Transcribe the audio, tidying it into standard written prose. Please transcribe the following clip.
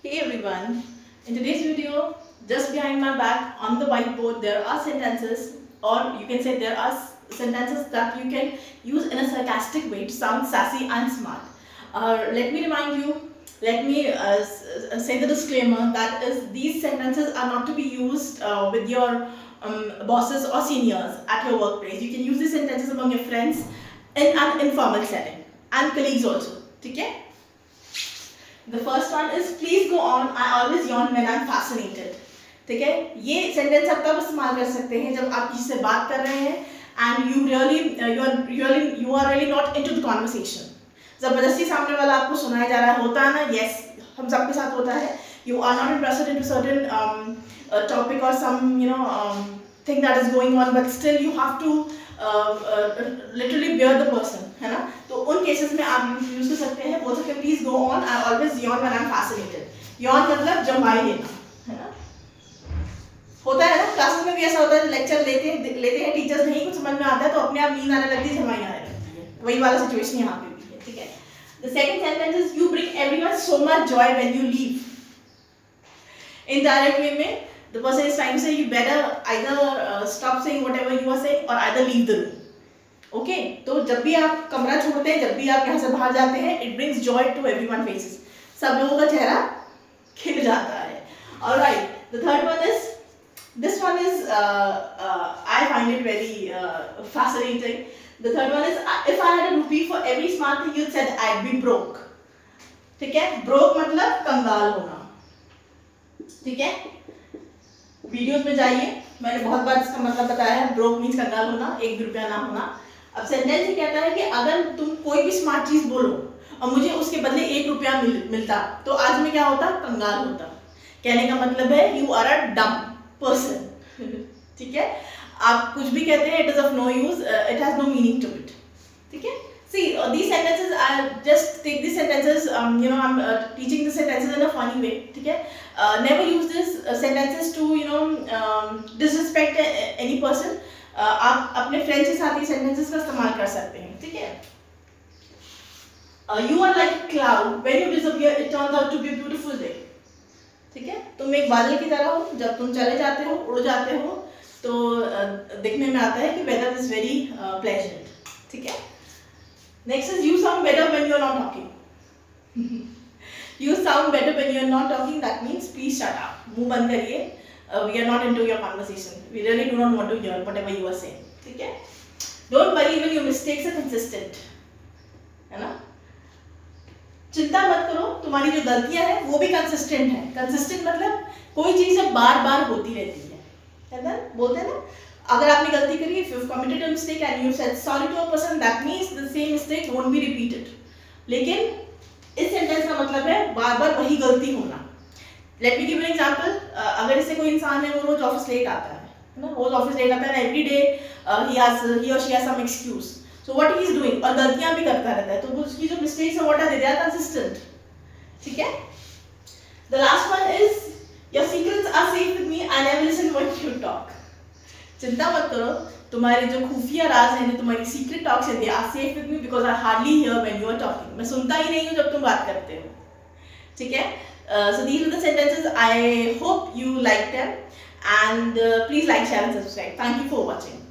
Hey everyone, in today's video, just behind my back on the whiteboard there are sentences, or you can say there are sentences that you can use in a sarcastic way to sound sassy and smart. Let me remind you, let me say the disclaimer that is these sentences are not to be used with your bosses or seniors at your workplace. You can use these sentences among your friends in an informal setting and colleagues also. Okay? The first one is please go on. I always yawn when I'm fascinated. ठीक है, ये sentence आप तब इस्तेमाल कर सकते हैं जब आप किसी से बात कर रहे हैं and you are really not into the conversation. जबरदस्ती सामने वाला आपको सुनाया जा रहा है, होता है ना, yes, हम सबके साथ होता है. You are not interested into certain topic or some thing that is going on, but still you have to literally bear the person, है ना. तो उन केसेस में आप यूज कर सकते हैं, बोल सकते हैं please go on. I always Yon when I am fascinated. Yon मतलब जमाई लेना, है ना. होता है ना, क्लासेस में भी ऐसा होता है, लेक्चर लेते हैं टीचर्स, नहीं कुछ समझ में आता है तो अपने आप नींद आने लगती है, जमाई आने लगती है. वही वाला सिचुएशन यहाँ पे भी है. ठीक है. The second sentence is you bring everyone so much Joy when you leave. Indirect way में the person is trying to say you better either stop saying whatever you are saying or either leave the room. Okay, तो जब भी आप कमरा छोड़ते हैं, जब भी आप यहाँ से बाहर जाते हैं, it brings joy to everyone faces. सब लोगों का चेहरा खिल जाता है. Alright, the third one is this one is I find it very fascinating. The third one is if I had a rupee for every smart thing you said I'd be broke. ठीक है, broke मतलब कंगाल होना. ठीक है, videos में जाइए, मैंने बहुत बार इसका मतलब बताया है. ब्रोक मीन्स कंगाल होना, एक भी रुपया ना होना. अब सेंटेंस ही कहता है कि अगर तुम कोई भी स्मार्ट चीज बोलो और मुझे उसके बदले 1 रुपया मिलता तो आज मैं क्या होता, कंगाल होता. कहने का मतलब है यू आर अ डम पर्सन. ठीक है, आप कुछ भी कहते हैं, it is of no use, it has no meaning to it. ठीक है. See, these sentences, I just take these sentences, I'm teaching the sentences in a funny way. ठीक है. Never use this sentences to disrespect any person. आप अपने friends के साथ ये sentences का इस्तेमाल कर सकते हैं. ठीक है. You are like a cloud. When you disappear, it turns out to be a beautiful day. ठीक है. तुम एक बादल की तरह हो, जब तुम चले जाते हो, उड़ जाते हो, तो दिखने में आता है कि weather is very pleasant. ठीक है. Next is you sound better when you are not talking. You sound better when you are not talking. That means please shut up. मुंह बंद करिए. We are not into your conversation. We really do not want to hear whatever you are saying. ठीक है? Don't worry when your mistakes are consistent. है ना? चिंता मत करो, तुम्हारी जो गलतियां हैं वो भी कंसिस्टेंट है. कंसिस्टेंट मतलब कोई चीज बार बार होती रहती है ना. बोलते हैं ना, अगर आपने गलती करी, if you've committed a mistake and you said sorry to a person, that means the same mistake won't be repeated. लेकिन इस सेंटेंस का मतलब है बार बार वही गलती होना. Let me give an example. अगर इससे कोई इंसान है, वो रोज ऑफिस लेट आता है ना, रोज ऑफिस लेट आता है, every day he or she has some excuse. So what he is doing, और गलतियां भी करता रहता है, तो उसकी जो mistakes है what are they are consistent. ठीक है. The last one is your secrets are safe with me. I never listen when you talk. चिंता मत करो, तुम्हारे जो खुफिया राज हैं, जो तुम्हारी सीक्रेट टॉक्स हैं, they are safe with me because I hardly hear when you are talking. मैं सुनता ही नहीं हूँ जब तुम बात करते हो. ठीक है. So these are the sentences. I hope you like them and please like, share and subscribe. Thank you for watching.